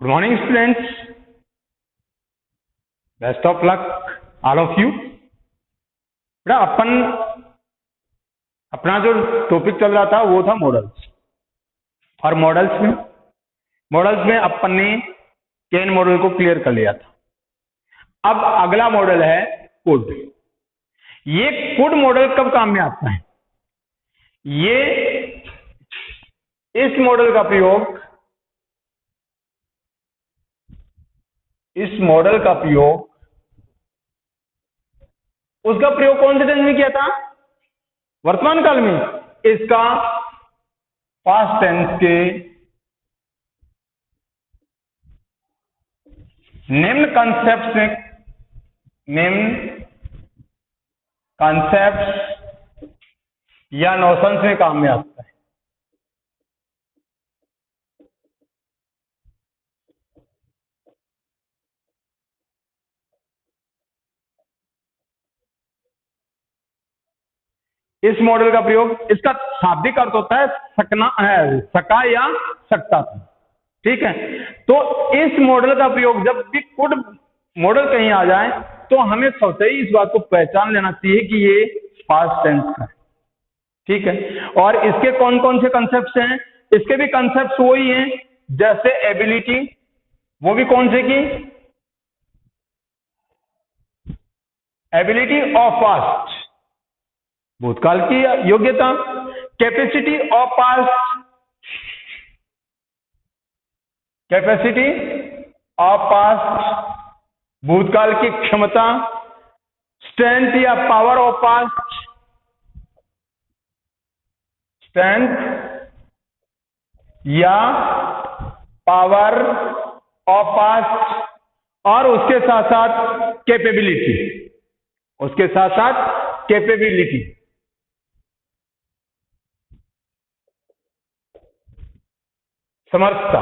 Good morning students, best of luck all of you. बेटा अपना जो टॉपिक चल रहा था वो था मॉडल्स। और मॉडल्स में अपन ने केन मॉडल को क्लियर कर लिया था। अब अगला मॉडल है कुड। ये कुड मॉडल कब काम में आता है? ये इस मॉडल का प्रयोग उसका प्रयोग कौन से टेंस में किया था? वर्तमान काल में। इसका पास्ट टेंस के निम्न कॉन्सेप्ट्स या नोशंस में काम में आता है। इस मॉडल का प्रयोग, इसका शाब्दिक अर्थ होता है सका या सकता था। ठीक है, तो इस मॉडल का प्रयोग जब भी कुड मॉडल कहीं आ जाए तो हमें सबसे ही इस बात को पहचान लेना चाहिए कि ये पास्ट टेंस का है। ठीक है, और इसके कौन कौन से कंसेप्ट्स हैं? इसके भी कंसेप्ट्स वही हैं जैसे एबिलिटी, वो भी कौन से की? एबिलिटी ऑफ पास्ट, भूतकाल की योग्यता। कैपेसिटी ऑफ पास्ट, भूतकाल की क्षमता। स्ट्रेंथ या power of past, power of past. और उसके साथ साथ कैपेबिलिटी, समर्थता,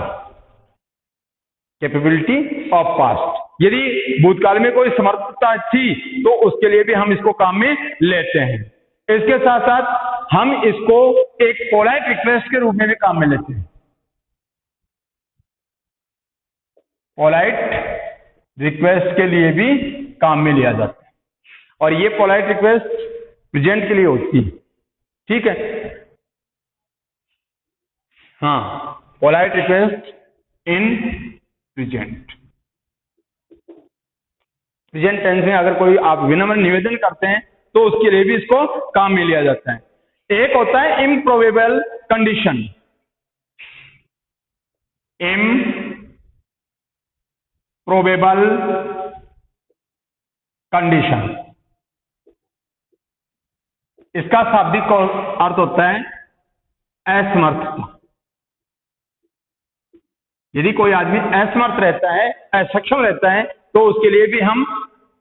कैपेबिलिटी ऑफ पास्ट। यदि भूतकाल में कोई समर्थता थी तो उसके लिए भी हम इसको काम में लेते हैं। इसके साथ साथ हम इसको एक पोलाइट रिक्वेस्ट के रूप में भी काम में लेते हैं। पोलाइट रिक्वेस्ट के लिए भी काम में लिया जाता है, और ये पोलाइट रिक्वेस्ट प्रेजेंट के लिए होती है। ठीक है, हाँ, polite request in present tense में अगर कोई आप विनम्र निवेदन करते हैं तो उसके लिए भी इसको काम में लिया जाता है। एक होता है इम्प्रोबेबल कंडीशन। इसका शाब्दिक अर्थ होता है असमर्थता। यदि कोई आदमी असमर्थ रहता है, असक्षम रहता है, तो उसके लिए भी हम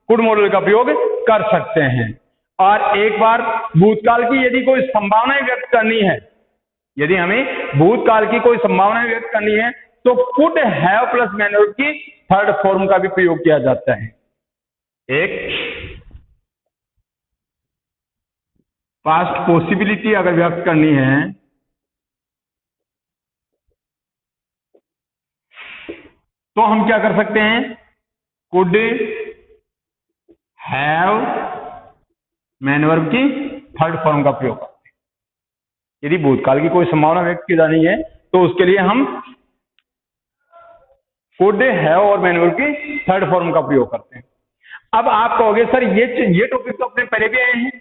कुड मॉडल का प्रयोग कर सकते हैं। और एक बार भूतकाल की यदि कोई संभावनाएं व्यक्त करनी है, यदि हमें भूतकाल की कोई संभावनाएं व्यक्त करनी है तो could have plus man verb की थर्ड फॉर्म का भी प्रयोग किया जाता है। एक पास्ट पॉसिबिलिटी अगर व्यक्त करनी है तो हम क्या कर सकते हैं? कुड हैव मैन वर्ब की थर्ड फॉर्म का प्रयोग करते हैं। यदि भूतकाल की कोई संभावना व्यक्त की जानी है तो उसके लिए हम कुड हैव और मैन वर्ब की थर्ड फॉर्म का प्रयोग करते हैं। अब आप कहोगे सर ये टॉपिक तो अपने पहले भी आए हैं,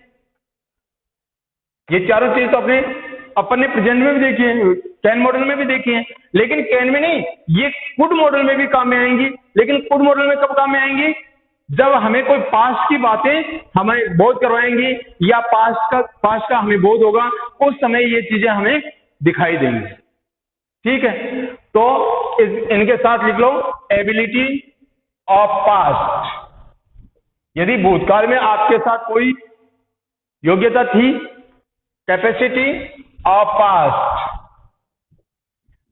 ये चारों चीज तो अपन ने प्रेजेंट में भी देखी है, कैन मॉडल में भी देखी है, लेकिन कैन में नहीं, ये कुड मॉडल में भी काम में आएंगी। लेकिन कुड मॉडल में कब काम में आएंगी? जब हमें कोई पास्ट की बातें हमें बोध करवाएंगी या पास्ट का हमें बोध होगा, उस समय ये चीजें हमें दिखाई देंगी। ठीक है, तो इनके साथ लिख लो एबिलिटी ऑफ पास्ट। यदि भूतकाल में आपके साथ कोई योग्यता थी, कैपेसिटी ऑफ पास्ट,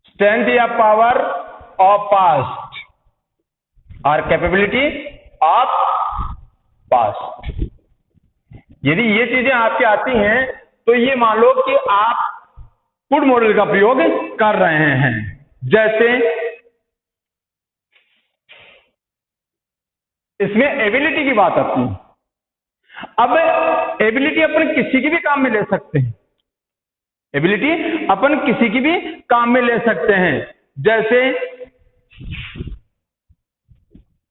स्ट्रेंथ या पावर ऑफ पास्ट, और कैपेबिलिटी ऑफ पास्ट। यदि ये चीजें आपके आती हैं तो ये मान लो कि आप कुड मॉडल का प्रयोग कर रहे हैं। जैसे इसमें एबिलिटी की बात आती है। अब एबिलिटी अपन किसी की भी काम में ले सकते हैं, एबिलिटी अपन किसी की भी काम में ले सकते हैं। जैसे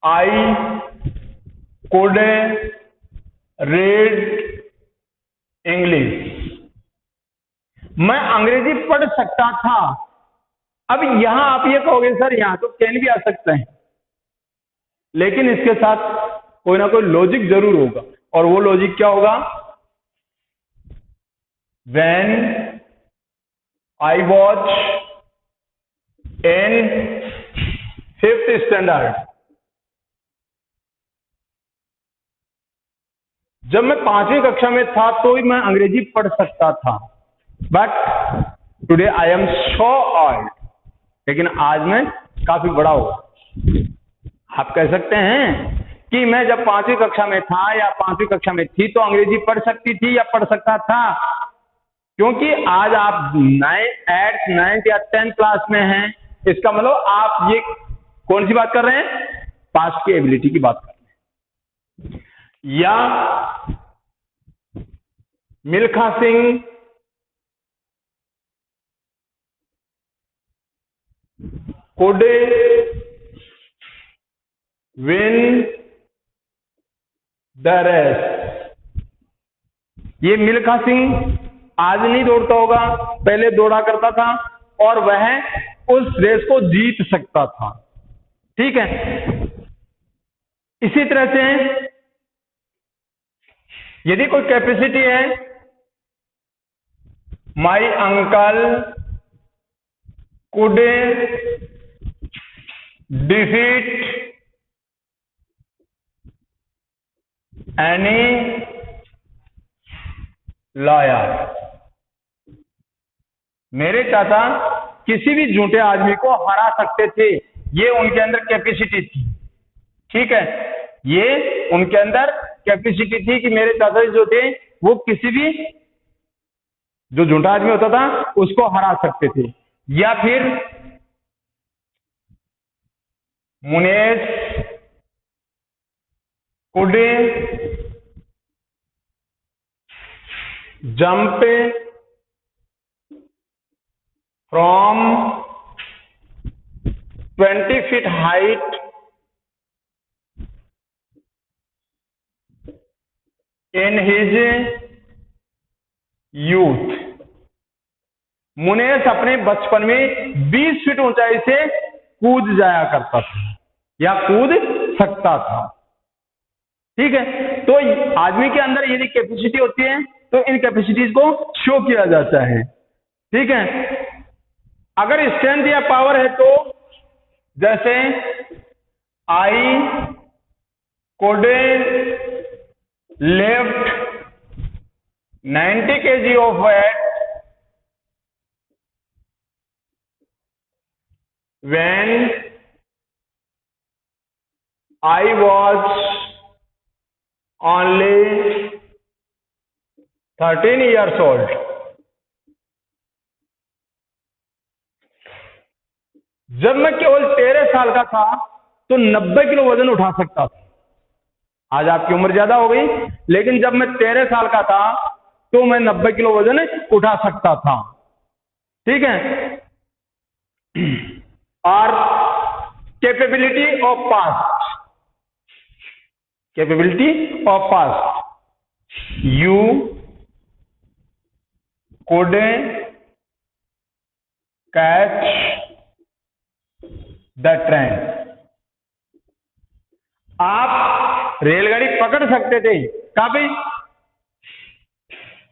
आई कुड रीड इंग्लिश, मैं अंग्रेजी पढ़ सकता था। अब यहां आप ये कहोगे सर यहां तो कैन भी आ सकता है, लेकिन इसके साथ कोई ना कोई लॉजिक जरूर होगा, और वो लॉजिक क्या होगा? When I watch in 5th standard, जब मैं 5वीं कक्षा में था तो ही मैं अंग्रेजी पढ़ सकता था, but today I am so old, लेकिन आज मैं काफी बड़ा हूं। आप कह सकते हैं कि मैं जब 5वीं कक्षा में था या 5वीं कक्षा में थी तो अंग्रेजी पढ़ सकती थी या पढ़ सकता था, क्योंकि आज आप 8th 9th या 10th क्लास में हैं। इसका मतलब आप ये कौन सी बात कर रहे हैं? पास्ट की एबिलिटी की बात कर रहे हैं। या Milkha Singh could win the race। ये मिल्खा सिंह आज नहीं दौड़ता होगा, पहले दौड़ा करता था और वह उस रेस को जीत सकता था। ठीक है। इसी तरह से यदि कोई कैपेसिटी है, my uncle could defeat any lawyer, मेरे चाचा किसी भी झूठे आदमी को हरा सकते थे, ये उनके अंदर कैपेसिटी थी। ठीक है, ये उनके अंदर कैपेसिटी थी कि मेरे चाचा जो थे वो किसी भी जो झूठा आदमी होता था उसको हरा सकते थे। या फिर Munesh could jump from 20 feet height in his youth. Munesh अपने बचपन में 20 फीट ऊंचाई से कूद जाया करता था या कूद सकता था। ठीक है, तो आदमी के अंदर यदि कैपेसिटी होती है तो इन कैपेसिटीज को शो किया जाता है। ठीक है, अगर स्ट्रेंथ या पावर है तो जैसे I could lift 90 kg of weight when I was only 13 years old। जब मैं केवल 13 साल का था तो 90 किलो वजन उठा सकता था। आज आपकी उम्र ज्यादा हो गई, लेकिन जब मैं 13 साल का था तो मैं 90 किलो वजन उठा सकता था। ठीक है, और capability of past, capability of past, you could catch the train, आप रेलगाड़ी पकड़ सकते थे। कहाँ पे?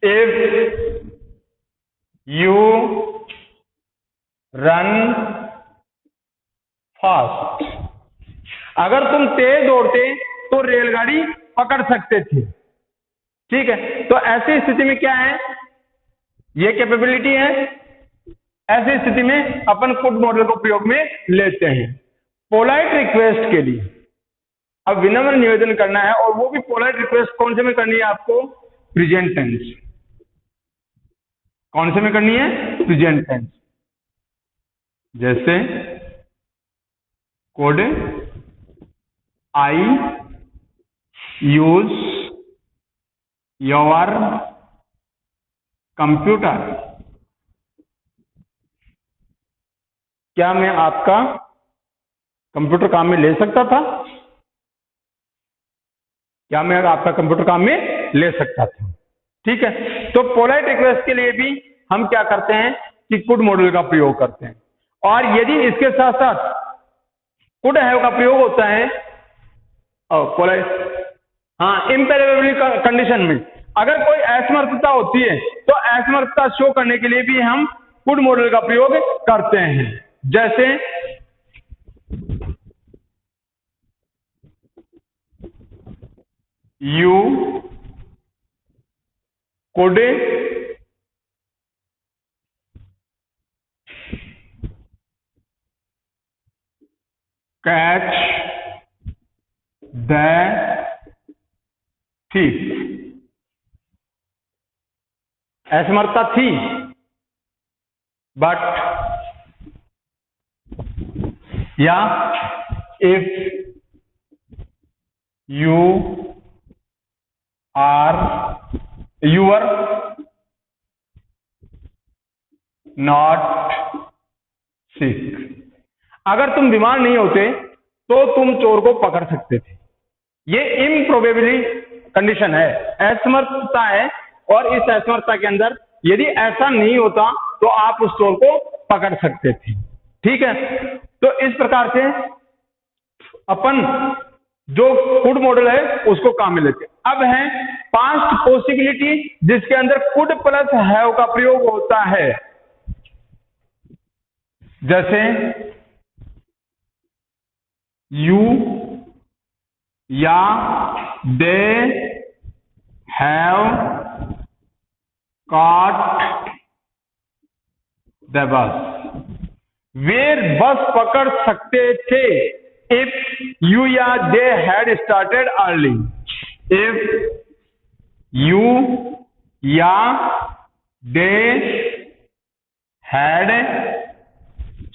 इफ यू रन फास्ट, अगर तुम तेज दौड़ते तो रेलगाड़ी पकड़ सकते थे। ठीक है, तो ऐसी स्थिति में क्या है, ये कैपेबिलिटी है। ऐसी स्थिति में अपन कुड मॉडल को प्रयोग में लेते हैं पोलाइट रिक्वेस्ट के लिए। अब विनम्र निवेदन करना है, और वो भी पोलाइट रिक्वेस्ट कौन से में करनी है आपको? Present tense. कौन से में करनी है? Present tense. जैसे could I use your computer. क्या मैं आपका कंप्यूटर काम में ले सकता था? क्या मैं आपका कंप्यूटर काम में ले सकता था? ठीक है, तो पोलाइट रिक्वेस्ट के लिए भी हम क्या करते हैं कि कुड मॉडल का प्रयोग करते हैं। और यदि इसके साथ साथ कुड हैव का प्रयोग होता है पोलाइट, हाँ, इम्पेरेबल कंडीशन में अगर कोई असमर्थता होती है तो असमर्थता शो करने के लिए भी हम कुड मॉडल का प्रयोग करते हैं। जैसे you could catch the thief. असमर्थता थी, बट या if you were not sick, अगर तुम बीमार नहीं होते तो तुम चोर को पकड़ सकते थे। ये इम्प्रोबेबली कंडीशन है, असमर्थता है, और इस असमर्थता के अंदर यदि ऐसा नहीं होता तो आप उस चोर को पकड़ सकते थे। ठीक है, तो इस प्रकार से अपन जो कुड मॉडल है उसको काम में लेते हैं। अब है पास्ट पॉसिबिलिटी, जिसके अंदर कुड प्लस हैव का प्रयोग होता है। जैसे यू या they have caught the bus, वे बस पकड़ सकते थे इफ यू या they had started early. If you या दे हैड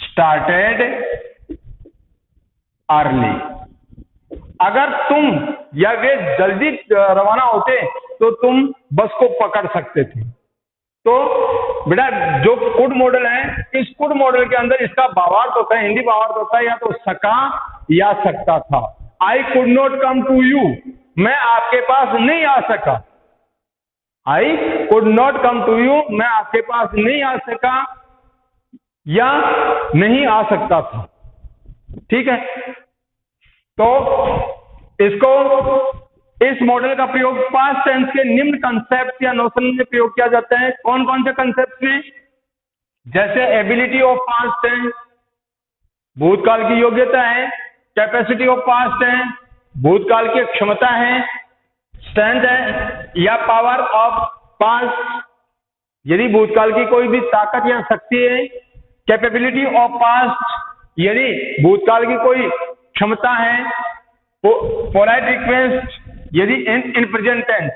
स्टार्टेड अर्ली, अगर तुम या वे जल्दी रवाना होते तो तुम बस को पकड़ सकते थे। तो बेटा जो कुड मॉडल है, इस कुड मॉडल के अंदर इसका भावार्थ होता है, हिंदी भावार्थ होता है या तो सका या सकता था। I could not come to you, मैं आपके पास नहीं आ सका। I could not come to you, मैं आपके पास नहीं आ सका या नहीं आ सकता था। ठीक है, तो इसको इस मॉडल का प्रयोग पास्ट टेंस के निम्न कंसेप्ट या नोशन में प्रयोग किया जाता है। कौन कौन से कंसेप्ट में? जैसे एबिलिटी ऑफ पास्ट टेंस, भूतकाल की योग्यता है। कैपेसिटी ऑफ पास्ट है, भूतकाल की क्षमता है। स्ट्रेंथ है या पावर ऑफ पास्ट, यदि भूतकाल की कोई भी ताकत या शक्ति है। कैपेबिलिटी ऑफ पास्ट, यदि भूतकाल की कोई क्षमता है। पोलाइट रिक्वेस्ट, यदि इन प्रेजेंट टेंस,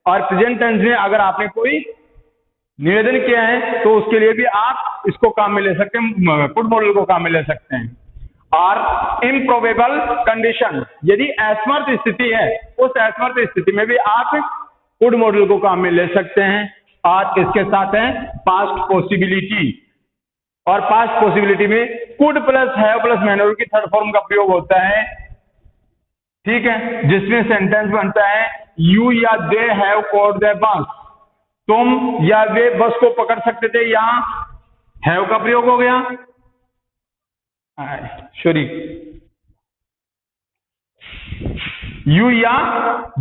और प्रेजेंट टेंस में अगर आपने कोई निवेदन किया है तो उसके लिए भी आप इसको काम में ले सकते हैं, कुड मॉडल को काम में ले सकते हैं। और इम्प्रोबेबल कंडीशन, यदि असमर्थ स्थिति है, उस असमर्थ स्थिति में भी आप कुड मॉडल को काम में ले सकते हैं। और इसके साथ है पास्ट पॉसिबिलिटी, और पास्ट पॉसिबिलिटी में could plus have plus manner की थर्ड फॉर्म का प्रयोग होता है। ठीक है, जिसमें सेंटेंस बनता है यू या they have caught the bus, तुम या वे बस को पकड़ सकते थे, यहां हैव का प्रयोग हो गया। सॉरी, यू या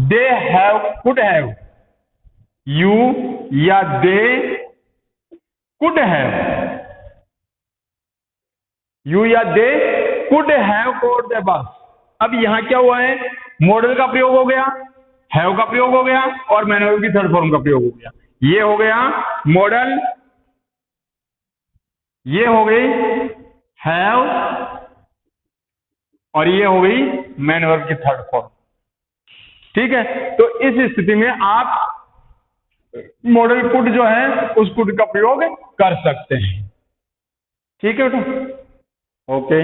they have could have, you या दे कुड हैव, यू या they could have caught the bus. अब यहां क्या हुआ है? मॉडल का प्रयोग हो गया, हैव का प्रयोग हो गया, और मैनुअल की थर्ड फॉर्म का प्रयोग हो गया। ये हो गया मॉडल, ये हो गई हैव, और ये हो गई मैनुअल की थर्ड फॉर्म। ठीक है, तो इस स्थिति में आप मॉडल कुड जो है उस कुड का प्रयोग कर सकते हैं। ठीक है बेटा, ओके।